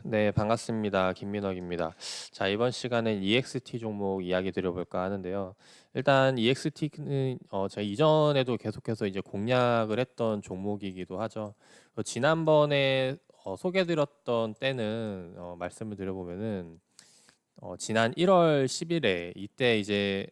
네, 반갑습니다. 김민혁입니다. 자, 이번 시간엔 EXT 종목 이야기 드려볼까 하는데요. 일단 EXT는 제가 이전에도 계속해서 이제 공략을 했던 종목이기도 하죠. 지난번에 소개드렸던 때는 말씀을 드려보면은 지난 1월 10일에 이때 이제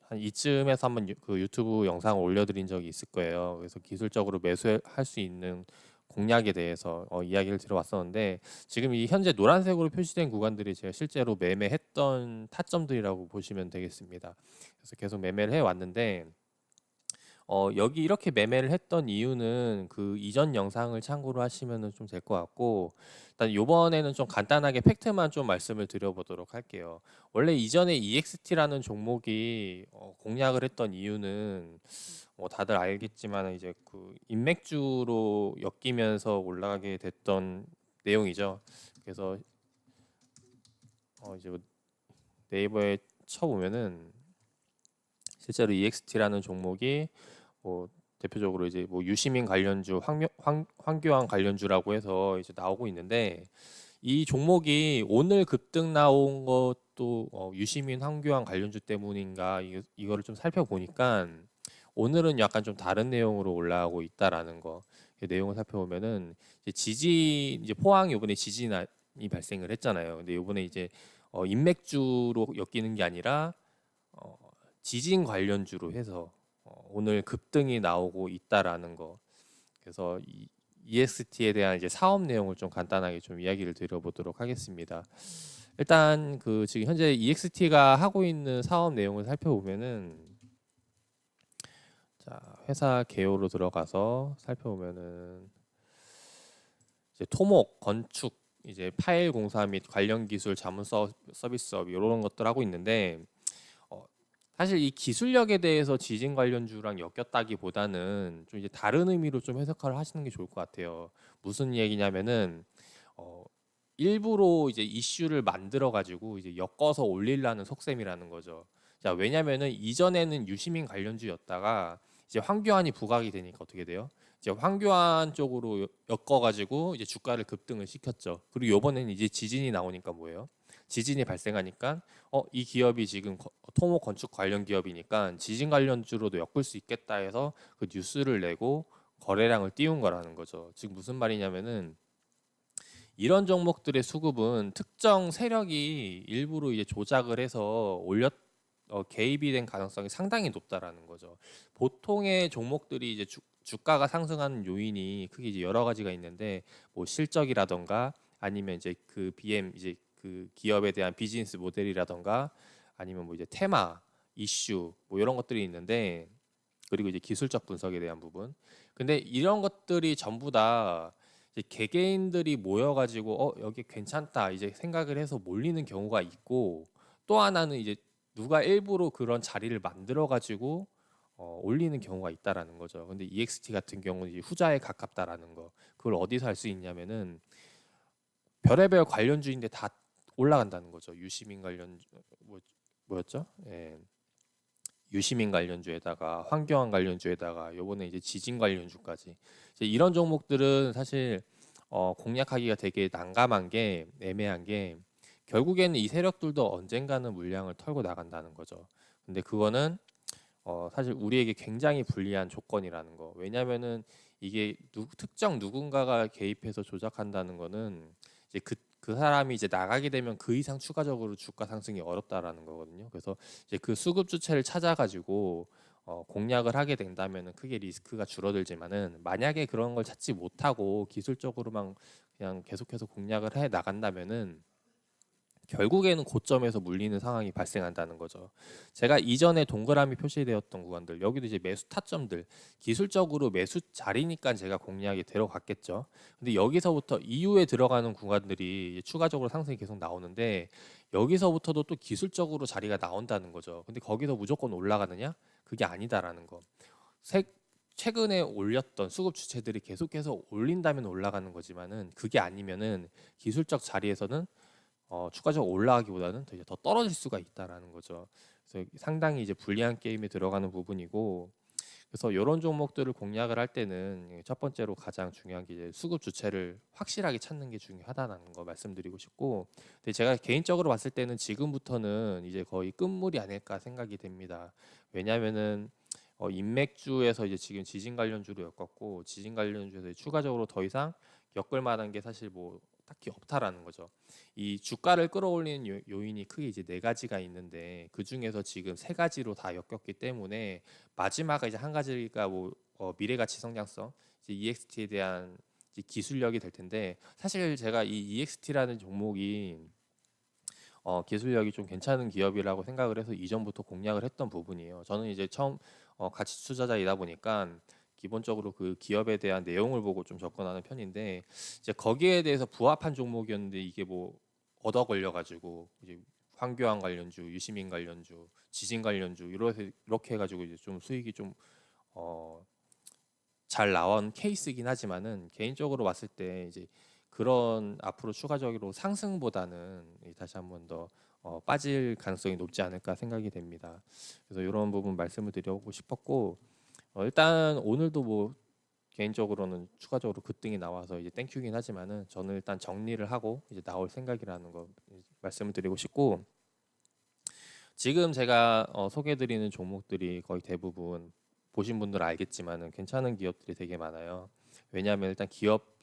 한 이쯤에서 한번 그 유튜브 영상을 올려드린 적이 있을 거예요. 그래서 기술적으로 매수할 수 있는 공략에 대해서 이야기를 들어왔었는데 지금 이 현재 노란색으로 표시된 구간들이 제가 실제로 매매했던 타점들이라고 보시면 되겠습니다. 그래서 계속 매매를 해왔는데 여기 이렇게 매매를 했던 이유는 그 이전 영상을 참고로 하시면 좀 될 것 같고 일단 요번에는 좀 간단하게 팩트만 좀 말씀을 드려보도록 할게요. 원래 이전에 EXT라는 종목이 공략을 했던 이유는 다들 알겠지만 이제 그 인맥주로 엮이면서 올라가게 됐던 내용이죠. 그래서 이제 네이버에 쳐보면은 실제로 EXT라는 종목이 뭐 대표적으로 이제 뭐 유시민 관련주, 황교안 관련주라고 해서 이제 나오고 있는데 이 종목이 오늘 급등 나온 것도 유시민, 황교안 관련주 때문인가 이거를 좀 살펴보니까 오늘은 약간 좀 다른 내용으로 올라오고 있다라는 거. 그 내용을 살펴보면은 이제 포항 요번에 지진이 발생을 했잖아요. 근데 요번에 이제 인맥주로 엮이는 게 아니라 어, 지진 관련주로 해서 오늘 급등이 나오고 있다라는 거. 그래서 이 EXT에 대한 이제 사업 내용을 좀 간단하게 좀 이야기를 드려보도록 하겠습니다. 일단 그 지금 현재 EXT가 하고 있는 사업 내용을 살펴보면은 자 회사 개요로 들어가서 살펴보면은 이제 토목, 건축, 이제 파일 공사 및 관련 기술 자문 서비스업 이런 것들 하고 있는데 어, 사실 이 기술력에 대해서 지진 관련주랑 엮였다기보다는 좀 이제 다른 의미로 좀 해석을 하시는 게 좋을 것 같아요. 무슨 얘기냐면은 어, 일부러 이제 이슈를 만들어 가지고 이제 엮어서 올리려는 속셈이라는 거죠. 자, 왜냐면은 이전에는 유시민 관련주였다가 이제 황교안이 부각이 되니까 어떻게 돼요? 이제 황교안 쪽으로 엮어 가지고 이제 주가를 급등을 시켰죠. 그리고 이번에는 이제 지진이 나오니까 뭐예요? 지진이 발생하니까 이 기업이 지금 토목 건축 관련 기업이니까 지진 관련주로도 엮을 수 있겠다 해서 그 뉴스를 내고 거래량을 띄운 거라는 거죠. 지금 무슨 말이냐면은 이런 종목들의 수급은 특정 세력이 일부러 이제 조작을 해서 개입이 된 가능성이 상당히 높다라는 거죠. 보통의 종목들이 이제 주가가 상승하는 요인이 크게 이제 여러 가지가 있는데 뭐 실적이라던가 아니면 이제 그 BM 이제 그 기업에 대한 비즈니스 모델이라던가 아니면 뭐 이제 테마, 이슈 뭐 이런 것들이 있는데 그리고 이제 기술적 분석에 대한 부분. 근데 이런 것들이 전부 다 이제 개개인들이 모여가지고 여기 괜찮다 이제 생각을 해서 몰리는 경우가 있고 또 하나는 이제 누가 일부러 그런 자리를 만들어가지고 올리는 경우가 있다라는 거죠. 근데 EXT 같은 경우는 이제 후자에 가깝다라는 거. 그걸 어디서 할 수 있냐면은 별의별 관련주인데 다 올라간다는 거죠. 유시민 관련 뭐 뭐였죠? 예. 유시민 관련주에다가 환경환 관련주에다가 요번에 이제 지진 관련주까지 이제 이런 종목들은 사실 공략하기가 되게 난감한 게 애매한 게 결국에는 이 세력들도 언젠가는 물량을 털고 나간다는 거죠. 근데 그거는 사실 우리에게 굉장히 불리한 조건이라는 거. 왜냐면은 이게 특정 누군가가 개입해서 조작한다는 거는 이제 그 사람이 이제 나가게 되면 그 이상 추가적으로 주가 상승이 어렵다라는 거거든요. 그래서 이제 그 수급 주체를 찾아가지고 공략을 하게 된다면은 크게 리스크가 줄어들지만은 만약에 그런 걸 찾지 못하고 기술적으로만 그냥 계속해서 공략을 해 나간다면은 결국에는 고점에서 물리는 상황이 발생한다는 거죠. 제가 이전에 동그라미 표시되었던 구간들 여기도 이제 매수 타점들 기술적으로 매수 자리니까 제가 공략에 들어갔겠죠. 근데 여기서부터 이후에 들어가는 구간들이 추가적으로 상승이 계속 나오는데 여기서부터도 또 기술적으로 자리가 나온다는 거죠. 근데 거기서 무조건 올라가느냐? 그게 아니다라는 거. 최근에 올렸던 수급 주체들이 계속해서 올린다면 올라가는 거지만은 그게 아니면은 기술적 자리에서는 추가적으로 올라가기보다는 더 떨어질 수가 있다라는 거죠. 그래서 상당히 이제 불리한 게임에 들어가는 부분이고 그래서 이런 종목들을 공략을 할 때는 첫 번째로 가장 중요한 게 이제 수급 주체를 확실하게 찾는 게 중요하다는 거 말씀드리고 싶고, 근데 제가 개인적으로 봤을 때는 지금부터는 이제 거의 끝물이 아닐까 생각이 됩니다. 왜냐하면은 인맥주에서 이제 지금 지진 관련주로 엮었고, 지진 관련주에서 추가적으로 더 이상 엮을 만한 게 사실 뭐 딱히 없다라는 거죠. 이 주가를 끌어올리는 요인이 크게 이제 네 가지가 있는데, 그 중에서 지금 세 가지로 다 엮였기 때문에 마지막에 이제 한 가지가 뭐 미래가치 성장성, 이제 EXT에 대한 이제 기술력이 될 텐데, 사실 제가 이 EXT라는 종목이 기술력이 좀 괜찮은 기업이라고 생각을 해서 이전부터 공략을 했던 부분이에요. 저는 이제 처음 가치 투자자이다 보니까 기본적으로 그 기업에 대한 내용을 보고 좀 접근하는 편인데, 이제 거기에 대해서 부합한 종목이었는데 이게 뭐 얻어 걸려 가지고 이제 황교안 관련주, 유시민 관련주, 지진 관련주 이렇게 해가지고 이제 좀 수익이 좀 잘 나온 케이스이긴 하지만은, 개인적으로 봤을 때 이제 그런 앞으로 추가적으로 상승보다는 다시 한번 더 빠질 가능성이 높지 않을까 생각이 됩니다. 그래서 이런 부분 말씀을 드리고 싶었고, 일단 오늘도 뭐 개인적으로는 추가적으로 급등이 나와서 이제 땡큐긴 하지만은, 저는 일단 정리를 하고 이제 나올 생각이라는 거 말씀을 드리고 싶고, 지금 제가 소개해드리는 종목들이 거의 대부분 보신 분들은 알겠지만은 괜찮은 기업들이 되게 많아요. 왜냐하면 일단 기업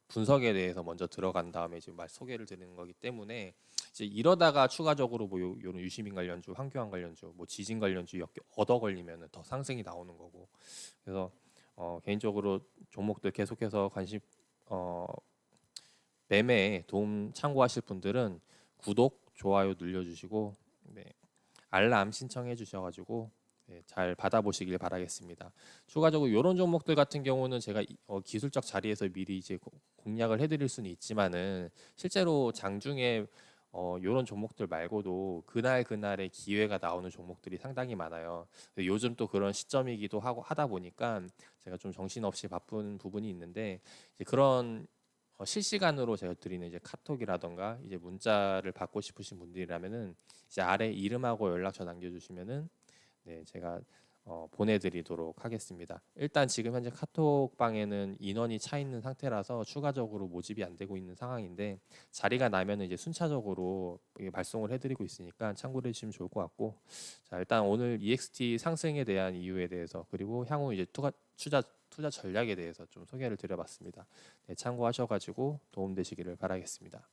분석에 대해서 먼저 들어간 다음에 지금 말 소개를 드리는 거기 때문에, 이제 이러다가 추가적으로 뭐 요런 유시민 관련주, 황교안 관련주, 뭐 지진 관련주 얻어 걸리면은 더 상승이 나오는 거고. 그래서 개인적으로 종목들 계속해서 관심 어, 매매에 도움 참고하실 분들은 구독, 좋아요 눌러주시고, 네, 알람 신청해 주셔가지고 네, 잘 받아보시길 바라겠습니다. 추가적으로 이런 종목들 같은 경우는 제가 기술적 자리에서 미리 이제 공략을 해드릴 수는 있지만은, 실제로 장중에 이런 종목들 말고도 그날 그날의 기회가 나오는 종목들이 상당히 많아요. 요즘 또 그런 시점이기도 하고 하다 보니까 제가 좀 정신없이 바쁜 부분이 있는데, 이제 그런 실시간으로 제가 드리는 이제 카톡이라던가 이제 문자를 받고 싶으신 분들이라면은 이제 아래 이름하고 연락처 남겨주시면은 네, 제가 보내드리도록 하겠습니다. 일단 지금 현재 카톡방에는 인원이 차 있는 상태라서 추가적으로 모집이 안 되고 있는 상황인데, 자리가 나면은 이제 순차적으로 발송을 해드리고 있으니까 참고해 주시면 좋을 것 같고, 자 일단 오늘 EXT 상승에 대한 이유에 대해서, 그리고 향후 이제 투자 전략에 대해서 좀 소개를 드려봤습니다. 네, 참고하셔가지고 도움되시기를 바라겠습니다.